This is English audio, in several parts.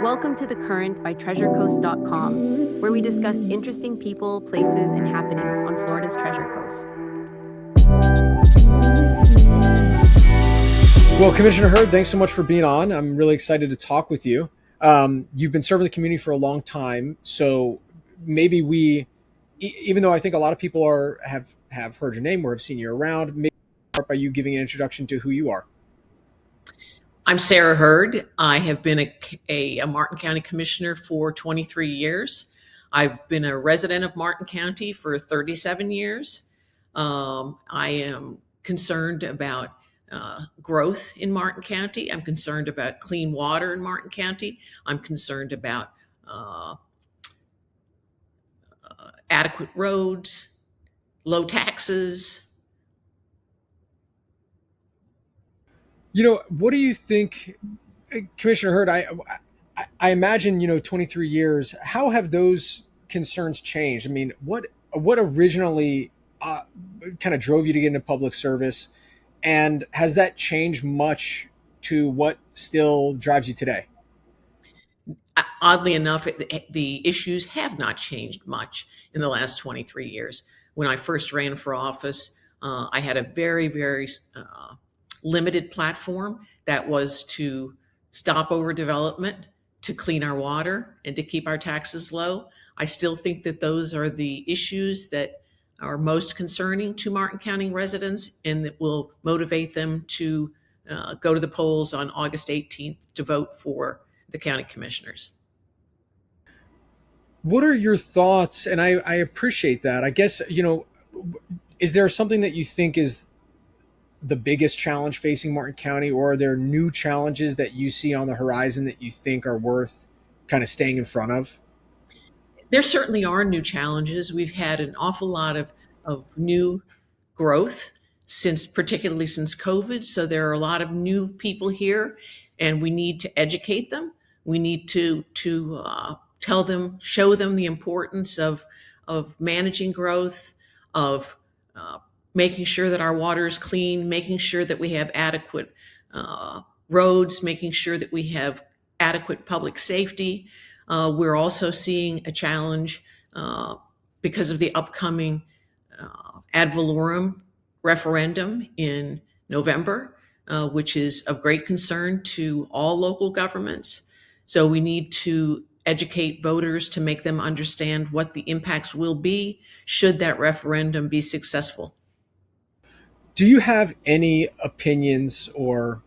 Welcome to The Current by TreasureCoast.com, where we discuss interesting people, places, and happenings on Florida's Treasure Coast. Well, Commissioner Hurd, thanks so much for being on. I'm really excited to talk with you. You've been serving the community for a long time, so maybe even though I think a lot of people have heard your name or have seen you around, maybe start by you giving an introduction to who you are. I'm Sarah Hurd. I have been a Martin County Commissioner for 23 years. I've been a resident of Martin County for 37 years. I am concerned about growth in Martin County. I'm concerned about clean water in Martin County. I'm concerned about adequate roads, low taxes. What do you think, Commissioner Hurd? I imagine 23 years. How have those concerns changed? I mean, what originally kind of drove you to get into public service, and has that changed much to what still drives you today? Oddly enough, the issues have not changed much in the last 23 years. When I first ran for office, I had a very, very limited platform that was to stop overdevelopment, to clean our water, and to keep our taxes low. I still think that those are the issues that are most concerning to Martin County residents and that will motivate them to go to the polls on August 18th to vote for the county commissioners. What are your thoughts? And I appreciate that. I guess, is there something that you think is the biggest challenge facing Martin County, or are there new challenges that you see on the horizon that you think are worth kind of staying in front of? There certainly are new challenges. We've had an awful lot of new growth particularly since COVID. So there are a lot of new people here, and we need to educate them. We need to tell them, show them the importance of managing growth, of making sure that our water is clean, making sure that we have adequate roads, making sure that we have adequate public safety. We're also seeing a challenge because of the upcoming ad valorem referendum in November, which is of great concern to all local governments. So we need to educate voters to make them understand what the impacts will be should that referendum be successful. Do you have any opinions or,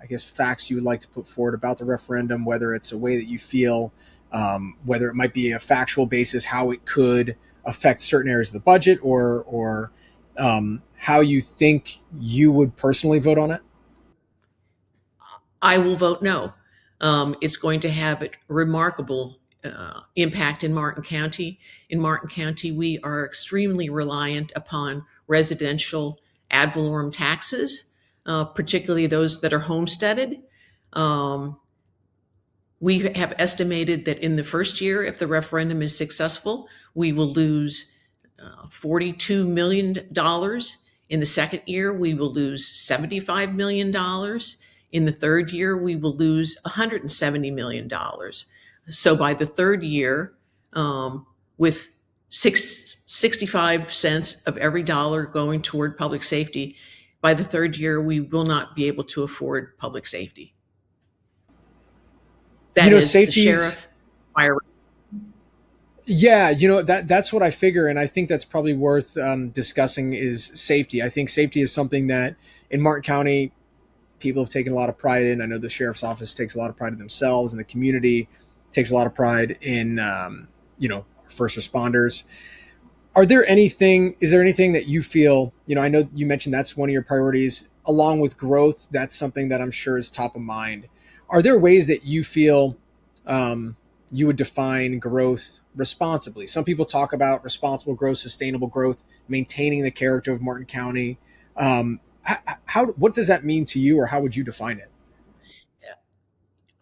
I guess, facts you would like to put forward about the referendum, whether it's a way that you feel, whether it might be a factual basis, how it could affect certain areas of the budget, or how you think you would personally vote on it? I will vote no. It's going to have a remarkable impact in Martin County. In Martin County, we are extremely reliant upon residential ad valorem taxes, particularly those that are homesteaded. We have estimated that in the first year, if the referendum is successful, we will lose $42 million. In the second year, we will lose $75 million. In the third year, we will lose $170 million. So by the third year, with 65 cents of every dollar going toward public safety, by the third year, we will not be able to afford public safety. That is the sheriff, fire. Yeah, that's what I figure, and I think that's probably worth discussing is safety. I think safety is something that in Martin County people have taken a lot of pride in. I know the sheriff's office takes a lot of pride in themselves, and the community takes a lot of pride in first responders. Is there anything that you feel, I know you mentioned that's one of your priorities, along with growth, that's something that I'm sure is top of mind. Are there ways that you feel you would define growth responsibly? Some people talk about responsible growth, sustainable growth, maintaining the character of Martin County. What does that mean to you, or how would you define it?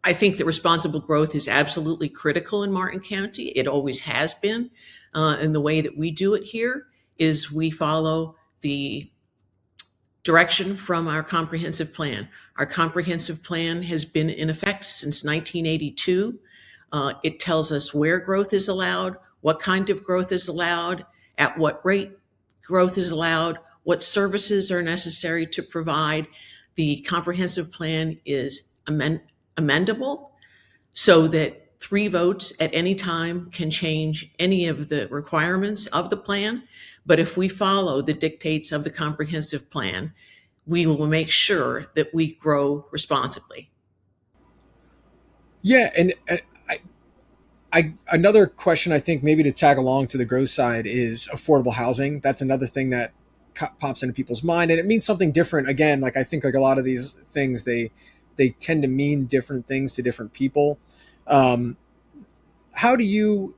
I think that responsible growth is absolutely critical in Martin County. It always has been. And the way that we do it here is we follow the direction from our comprehensive plan. Our comprehensive plan has been in effect since 1982. It tells us where growth is allowed, what kind of growth is allowed, at what rate growth is allowed, what services are necessary to provide. The comprehensive plan is amendable so that three votes at any time can change any of the requirements of the plan. But if we follow the dictates of the comprehensive plan, we will make sure that we grow responsibly. Yeah, and another question I think maybe to tag along to the growth side is affordable housing. That's another thing that pops into people's mind, and it means something different. Again, like I think like a lot of these things, they tend to mean different things to different people. Um, how do you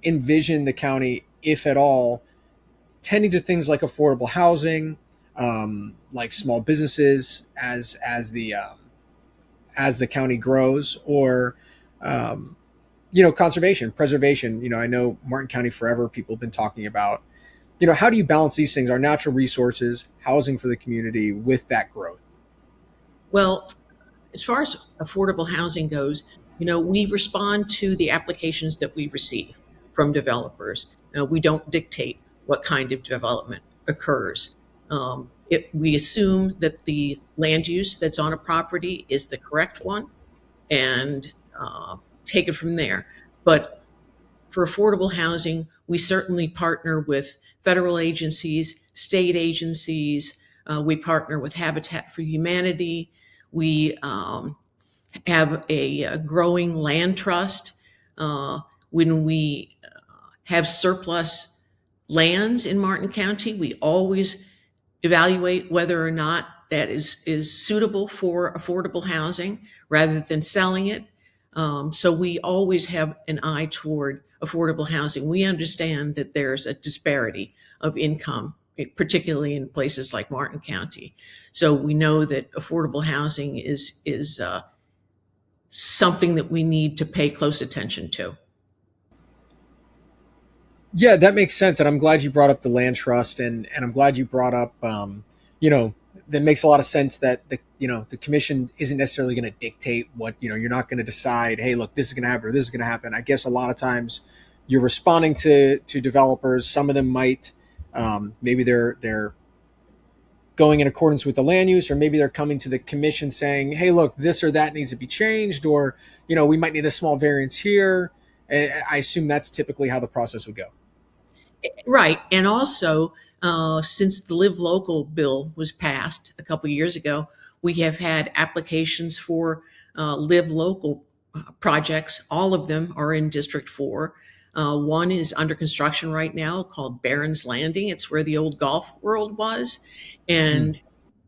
envision the county, if at all, tending to things like affordable housing, like small businesses, as the county grows, or conservation, preservation? I know Martin County forever. People have been talking about, how do you balance these things, our natural resources, housing for the community, with that growth? Well, as far as affordable housing goes, we respond to the applications that we receive from developers. We don't dictate what kind of development occurs. We assume that the land use that's on a property is the correct one, and take it from there. But for affordable housing, we certainly partner with federal agencies, state agencies. We partner with Habitat for Humanity. We have a growing land trust. When we have surplus lands in Martin County, we always evaluate whether or not that is suitable for affordable housing rather than selling it. So we always have an eye toward affordable housing. We understand that there's a disparity of income, particularly in places like Martin County. So we know that affordable housing is something that we need to pay close attention to. Yeah, that makes sense, and I'm glad you brought up the land trust, and I'm glad you brought up, that makes a lot of sense that the commission isn't necessarily going to dictate what, you're not going to decide, hey, look, this is going to happen or this is going to happen. I guess a lot of times you're responding to developers. Some of them might, maybe they're going in accordance with the land use, or maybe they're coming to the commission saying, hey, look, this or that needs to be changed, or we might need a small variance here. I assume that's typically how the process would go. Right. And also, since the Live Local bill was passed a couple years ago, we have had applications for Live Local projects. All of them are in District 4. One is under construction right now called Barron's Landing. It's where the old golf world was. And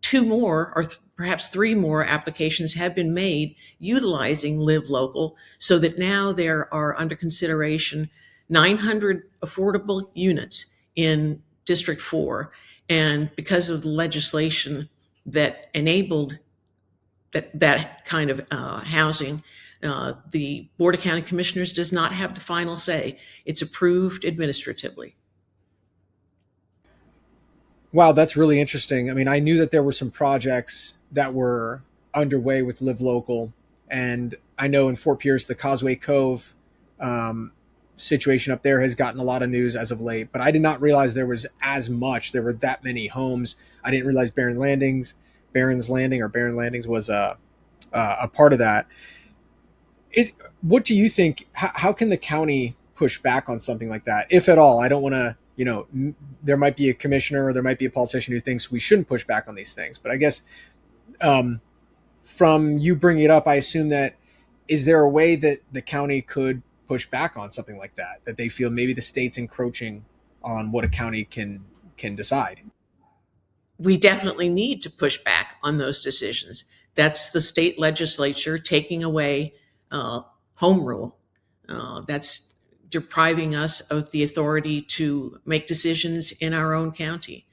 two more, or perhaps three more applications have been made utilizing Live Local, so that now there are under consideration 900 affordable units in District 4. And because of the legislation that enabled that kind of housing, the Board of County Commissioners does not have the final say. It's approved administratively. Wow, that's really interesting. I mean, I knew that there were some projects that were underway with Live Local, and I know in Fort Pierce, the Causeway Cove situation up there has gotten a lot of news as of late. But I did not realize there was as much. There were that many homes. I didn't realize Barron's Landing or Barron Landings was a part of that. What do you think? How can the county push back on something like that, if at all? I don't want to. There might be a commissioner or there might be a politician who thinks we shouldn't push back on these things. But I guess from you bringing it up, I assume that, is there a way that the county could push back on something like that they feel maybe the state's encroaching on what a county can decide? We definitely need to push back on those decisions. That's the state legislature taking away home rule. That's depriving us of the authority to make decisions in our own county.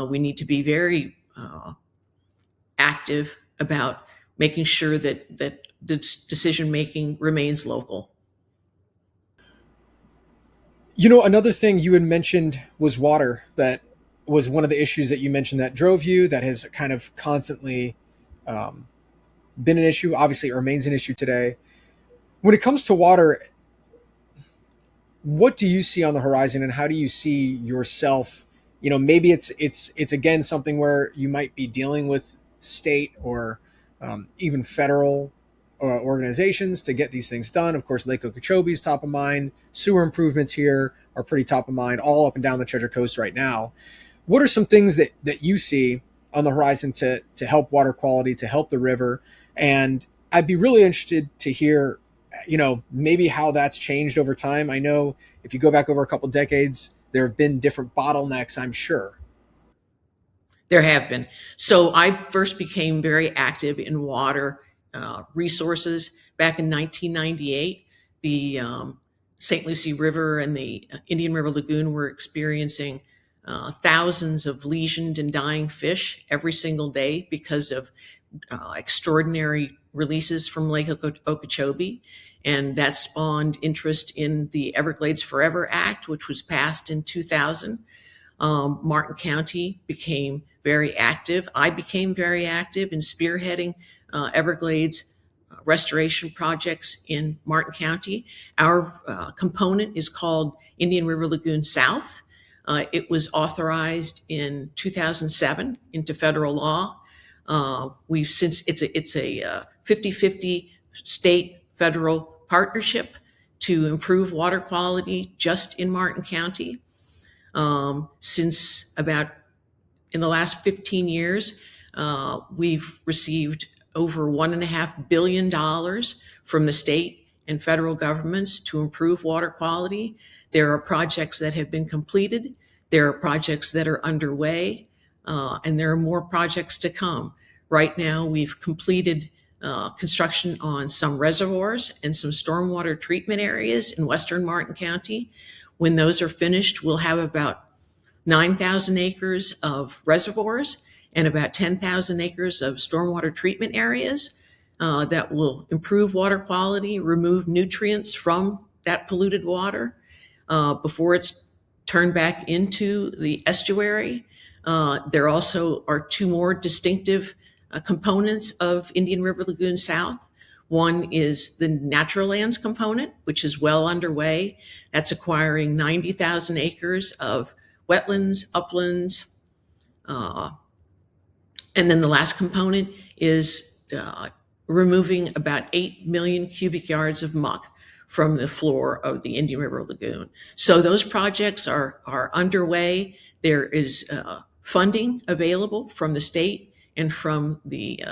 We need to be very active about making sure that the decision making remains local. Another thing you had mentioned was water. That was one of the issues that you mentioned that drove you, that has kind of constantly been an issue. Obviously, it remains an issue today. When it comes to water, what do you see on the horizon, and how do you see yourself? Maybe it's again something where you might be dealing with state or even federal organizations to get these things done. Of course, Lake Okeechobee is top of mind. Sewer improvements here are pretty top of mind, all up and down the Treasure Coast right now. What are some things that you see on the horizon to help water quality, to help the river? And I'd be really interested to hear, maybe how that's changed over time. I know if you go back over a couple decades, there have been different bottlenecks, I'm sure. There have been. So I first became very active in water resources back in 1998. The St. Lucie River and the Indian River Lagoon were experiencing thousands of lesioned and dying fish every single day because of extraordinary releases from Lake Okeechobee. And that spawned interest in the Everglades Forever Act, which was passed in 2000. Martin County became very active. I became very active in spearheading Everglades restoration projects in Martin County. Our component is called Indian River Lagoon South. It was authorized in 2007 into federal law. We've since it's a 50-50 state federal partnership to improve water quality just in Martin County. Since about in the last 15 years, we've received over $1.5 billion from the state and federal governments to improve water quality. There are projects that have been completed. There are projects that are underway, and there are more projects to come. Right now, we've completed construction on some reservoirs and some stormwater treatment areas in western Martin County. When those are finished, we'll have about 9,000 acres of reservoirs and about 10,000 acres of stormwater treatment areas that will improve water quality, remove nutrients from that polluted water before it's turned back into the estuary. There also are two more distinctive components of Indian River Lagoon South. One is the natural lands component, which is well underway. That's acquiring 90,000 acres of wetlands, uplands. And then the last component is removing about 8 million cubic yards of muck from the floor of the Indian River Lagoon. So those projects are underway. There is funding available from the state and from the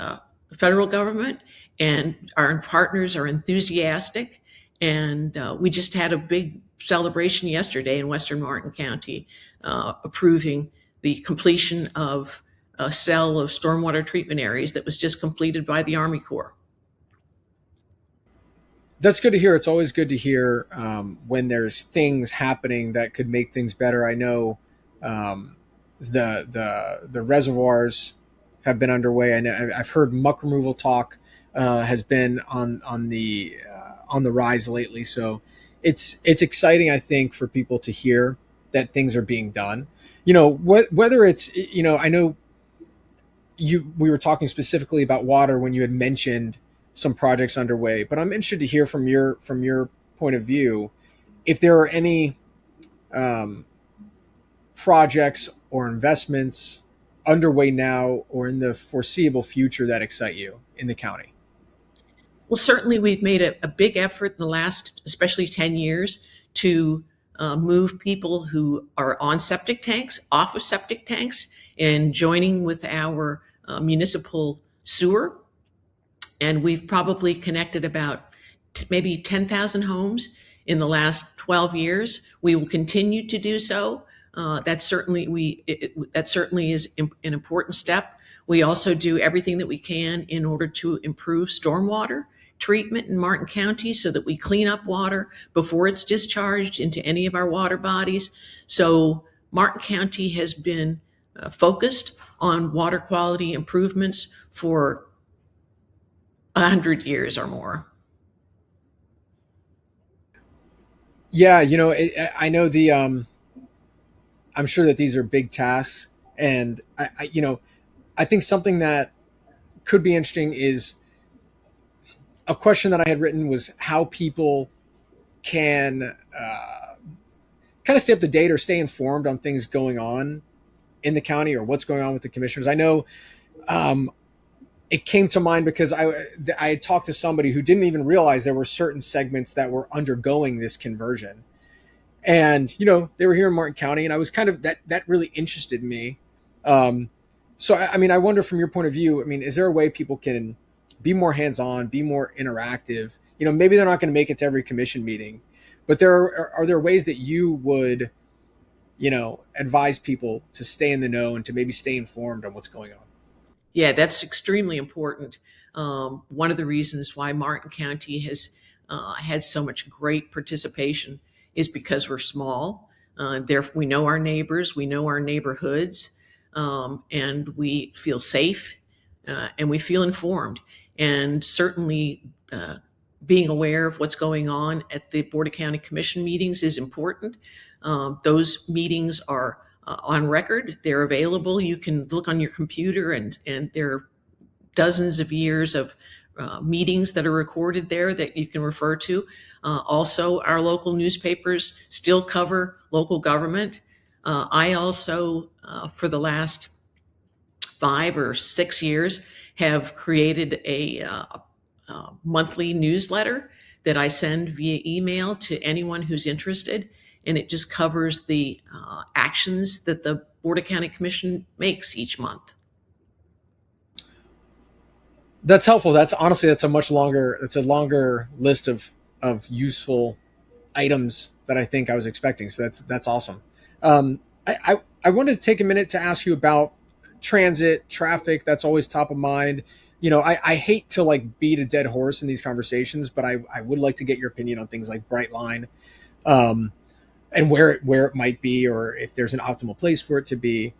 federal government, and our partners are enthusiastic. And we just had a big celebration yesterday in Western Martin County, approving the completion of a cell of stormwater treatment areas that was just completed by the Army Corps. That's good to hear. It's always good to hear when there's things happening that could make things better. I know the reservoirs have been underway. I know I've heard muck removal talk has been on the rise lately. So it's exciting, I think, for people to hear that things are being done. Whether it's, I know we were talking specifically about water when you had mentioned some projects underway, but I'm interested to hear from your point of view if there are any um, projects or investments underway now or in the foreseeable future that excite you in the county. Well, certainly we've made a big effort in the last, especially 10 years, to move people who are on septic tanks off of septic tanks and joining with our municipal sewer. And we've probably connected about maybe 10,000 homes in the last 12 years. We will continue to do so. That certainly is an important step. We also do everything that we can in order to improve stormwater treatment in Martin County so that we clean up water before it's discharged into any of our water bodies. So Martin County has been focused on water quality improvements for 100 years or more. Yeah, I know I'm sure that these are big tasks, and I think something that could be interesting is a question that I had written was how people can kind of stay up to date or stay informed on things going on in the county or what's going on with the commissioners. I know um, it came to mind because I had talked to somebody who didn't even realize there were certain segments that were undergoing this conversion, and they were here in Martin County, and I was kind of that really interested me. So I mean, I wonder from your point of view. I mean, is there a way people can be more hands-on, be more interactive? Maybe they're not going to make it to every commission meeting, but are there ways that you would advise people to stay in the know and to maybe stay informed on what's going on? Yeah, that's extremely important. One of the reasons why Martin County has had so much great participation is because we're small. There, we know our neighbors, we know our neighborhoods, and we feel safe and we feel informed. And certainly, being aware of what's going on at the Board of County Commission meetings is important. Those meetings are on record. They're available. You can look on your computer, and there are dozens of years of meetings that are recorded there that you can refer to. Also, our local newspapers still cover local government. I also, for the last 5 or 6 years, have created a monthly newsletter that I send via email to anyone who's interested. And it just covers the actions that the Board of County Commission makes each month. That's helpful. That's honestly, that's a longer list of useful items that I think I was expecting. So that's awesome. I wanted to take a minute to ask you about transit, traffic. That's always top of mind. I hate to like beat a dead horse in these conversations, but I would like to get your opinion on things like Brightline, and where it might be, or if there's an optimal place for it to be.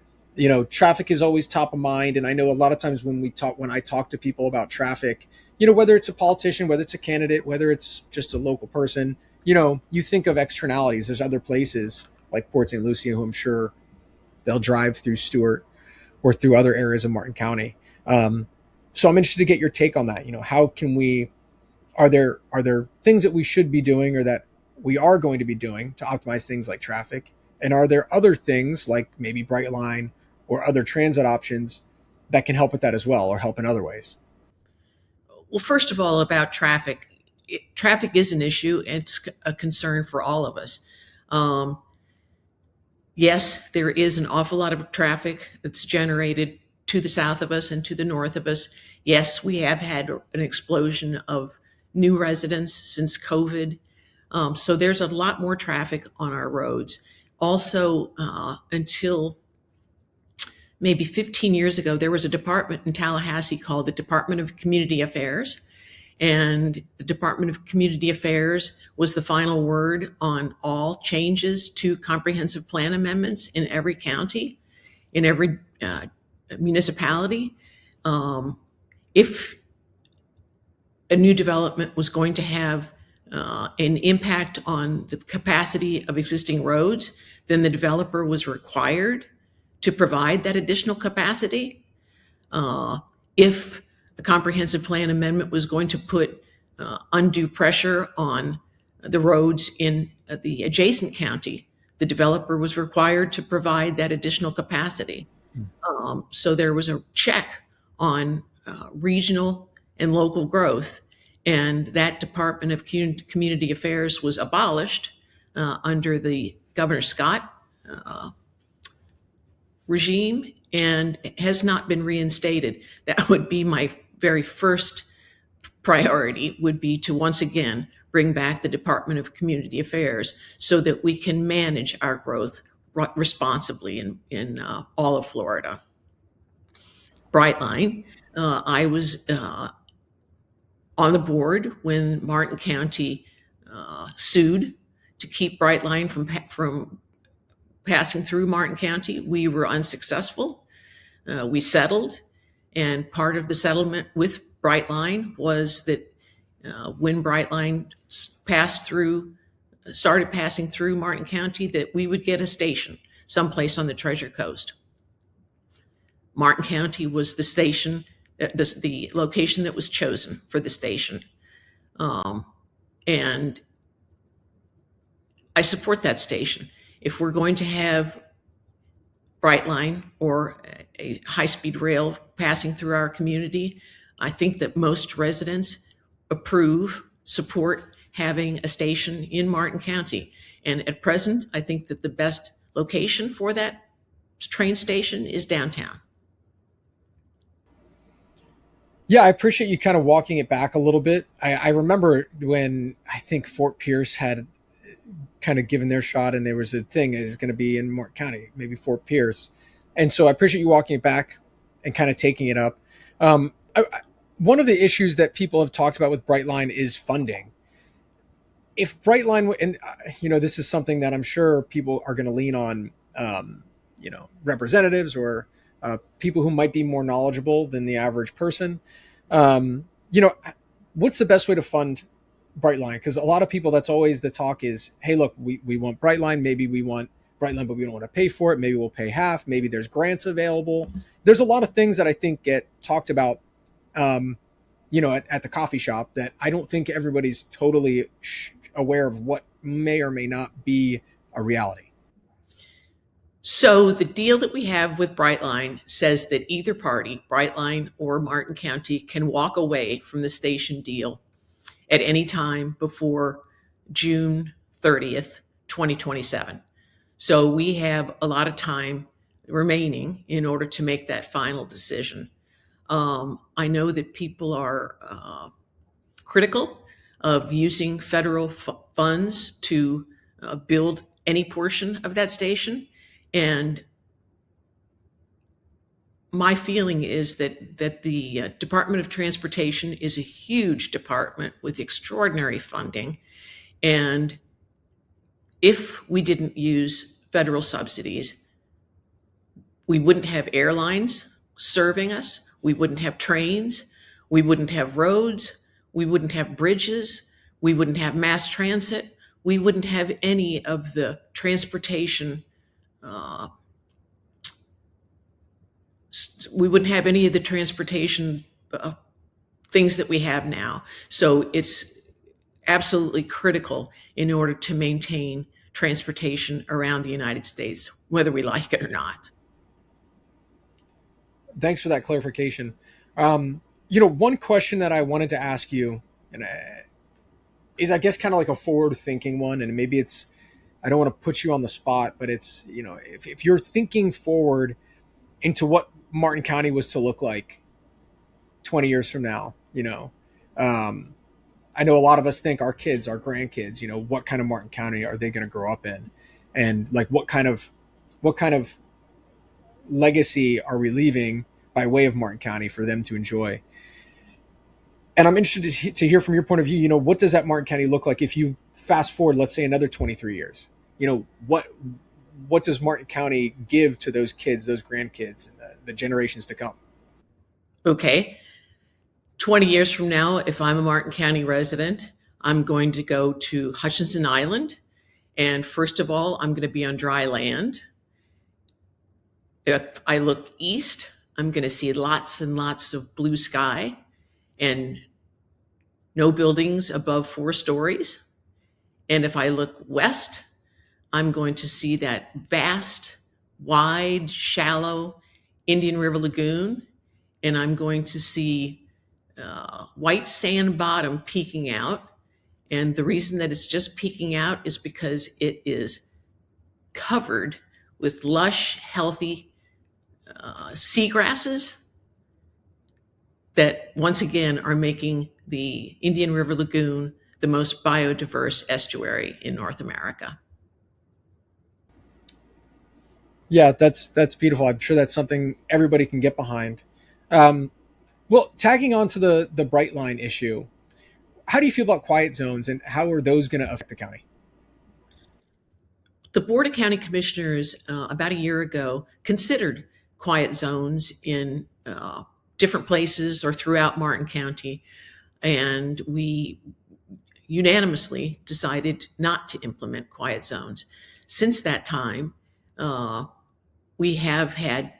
Traffic is always top of mind, and I know a lot of times when I talk to people about traffic, whether it's a politician, whether it's a candidate, whether it's just a local person, you think of externalities. There's other places like Port St. Lucie, who I'm sure they'll drive through Stewart or through other areas of Martin County. So I'm interested to get your take on that. How can we? Are there things that we should be doing or that we are going to be doing to optimize things like traffic? And are there other things like maybe Brightline or other transit options that can help with that as well, or help in other ways? Well, first of all, about traffic, traffic is an issue. It's a concern for all of us. Yes, there is an awful lot of traffic that's generated to the south of us and to the north of us. Yes, we have had an explosion of new residents since COVID. So there's a lot more traffic on our roads. Also, until maybe 15 years ago, there was a department in Tallahassee called the Department of Community Affairs. And the Department of Community Affairs was the final word on all changes to comprehensive plan amendments in every county, in every municipality. If a new development was going to have an impact on the capacity of existing roads, then the developer was required to provide that additional capacity. If a comprehensive plan amendment was going to put undue pressure on the roads in the adjacent county, the developer was required to provide that additional capacity. So there was a check on regional and local growth, and that Department of Community Affairs was abolished under the Governor Scott regime and has not been reinstated. That would be my very first priority, would be to once again bring back the Department of Community Affairs so that we can manage our growth responsibly in all of Florida. Brightline, I was on the board when Martin County sued to keep Brightline from passing through Martin County. We were unsuccessful. We settled, and part of the settlement with Brightline was that when Brightline started passing through Martin County, that we would get a station someplace on the Treasure Coast. Martin County was the station, the location that was chosen for the station. Um, and I support that station. If we're going to have Brightline or a high-speed rail passing through our community, I think that most residents support having a station in Martin County. And at present, I think that the best location for that train station is downtown. Yeah, I appreciate you kind of walking it back a little bit. I remember when I think Fort Pierce had kind of given their shot, and there was a thing is going to be in Martin County, maybe Fort Pierce, and so I appreciate you walking it back and kind of taking it up. One of the issues that people have talked about with Brightline is funding. If Brightline, and this is something that I'm sure people are going to lean on, representatives or people who might be more knowledgeable than the average person. Um, you know, what's the best way to fund Brightline? Because a lot of people, that's always the talk is, hey, look, we want Brightline. Maybe we want Brightline, but we don't want to pay for it. Maybe we'll pay half. Maybe there's grants available. There's a lot of things that I think get talked about, at the coffee shop that I don't think everybody's totally aware of what may or may not be a reality. So the deal that we have with Brightline says that either party, Brightline or Martin County, can walk away from the station deal at any time before June 30th, 2027. So we have a lot of time remaining in order to make that final decision. I know that people are critical of using federal funds to build any portion of that station. And my feeling is that the Department of Transportation is a huge department with extraordinary funding. And if we didn't use federal subsidies, we wouldn't have airlines serving us. We wouldn't have trains. We wouldn't have roads. We wouldn't have bridges. We wouldn't have mass transit. We wouldn't have any of the transportation things that we have now. So it's absolutely critical in order to maintain transportation around the United States, whether we like it or not. Thanks for that clarification. One question that I wanted to ask you, and is I guess kind of like a forward-thinking one, and maybe it's, I don't want to put you on the spot, but it's, if you're thinking forward into what Martin County was to look like 20 years from now, I know a lot of us think our kids, our grandkids, what kind of Martin County are they going to grow up in, and like what kind of legacy are we leaving by way of Martin County for them to enjoy? And I'm interested to hear from your point of view, what does that Martin County look like if you fast forward, let's say another 23 years? What does Martin County give to those kids, those grandkids, and the generations to come? Okay. 20 years from now, if I'm a Martin County resident, I'm going to go to Hutchinson Island. And first of all, I'm going to be on dry land. If I look east, I'm going to see lots and lots of blue sky and no buildings above 4 stories. And if I look west, I'm going to see that vast, wide, shallow Indian River Lagoon. And I'm going to see white sand bottom peeking out. And the reason that it's just peeking out is because it is covered with lush, healthy seagrasses that once again are making the Indian River Lagoon the most biodiverse estuary in North America. Yeah, that's beautiful. I'm sure that's something everybody can get behind. Well, tagging on to the Brightline issue, how do you feel about quiet zones, and how are those going to affect the county? The Board of County Commissioners about a year ago considered quiet zones in different places or throughout Martin County, and we unanimously decided not to implement quiet zones. Since that time, we have had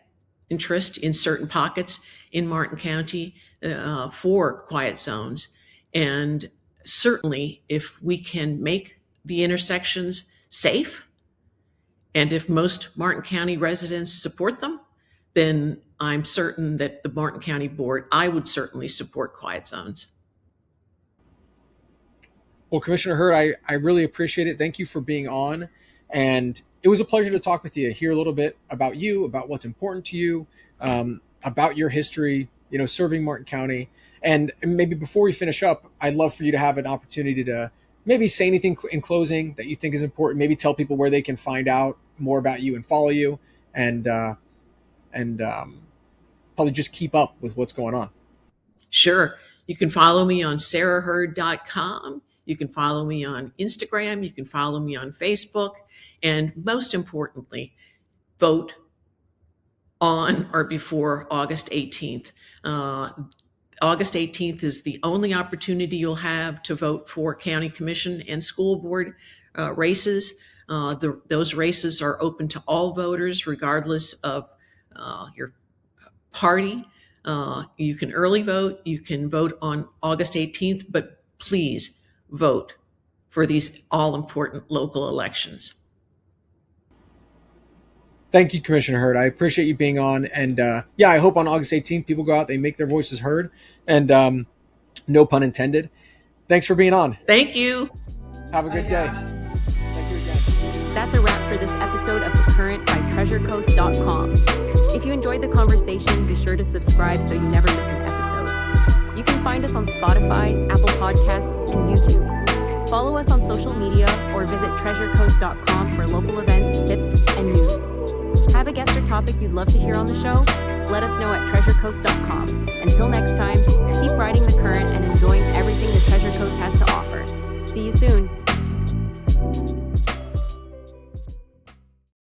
interest in certain pockets in Martin County for quiet zones. And certainly, if we can make the intersections safe, and if most Martin County residents support them, then I'm certain that the Martin County Board, I would certainly support quiet zones. Well, Commissioner Hurd, I really appreciate it. Thank you for being on. And it was a pleasure to talk with you, hear a little bit about you, about what's important to you, about your history, serving Martin County. And maybe before we finish up, I'd love for you to have an opportunity to maybe say anything in closing that you think is important, maybe tell people where they can find out more about you and follow you, and probably just keep up with what's going on. Sure. You can follow me on sarahhurd.com. You can follow me on Instagram. You can follow me on Facebook. And most importantly, vote on or before August 18th. August 18th is the only opportunity you'll have to vote for county commission and school board races. Those races are open to all voters, regardless of your party. You can early vote. You can vote on August 18th, but please vote for these all-important local elections. Thank you, Commissioner Hurd. I appreciate you being on. And I hope on August 18th, people go out, they make their voices heard. And no pun intended. Thanks for being on. Thank you. Have a good day. Thank you again. That's a wrap for this episode of The Current by TreasureCoast.com. If you enjoyed the conversation, be sure to subscribe so you never miss an episode. You can find us on Spotify, Apple Podcasts, and YouTube. Follow us on social media or visit TreasureCoast.com for local events, tips, and news. Have a guest or topic you'd love to hear on the show? Let us know at TreasureCoast.com. Until next time, keep riding the current and enjoying everything the Treasure Coast has to offer. See you soon.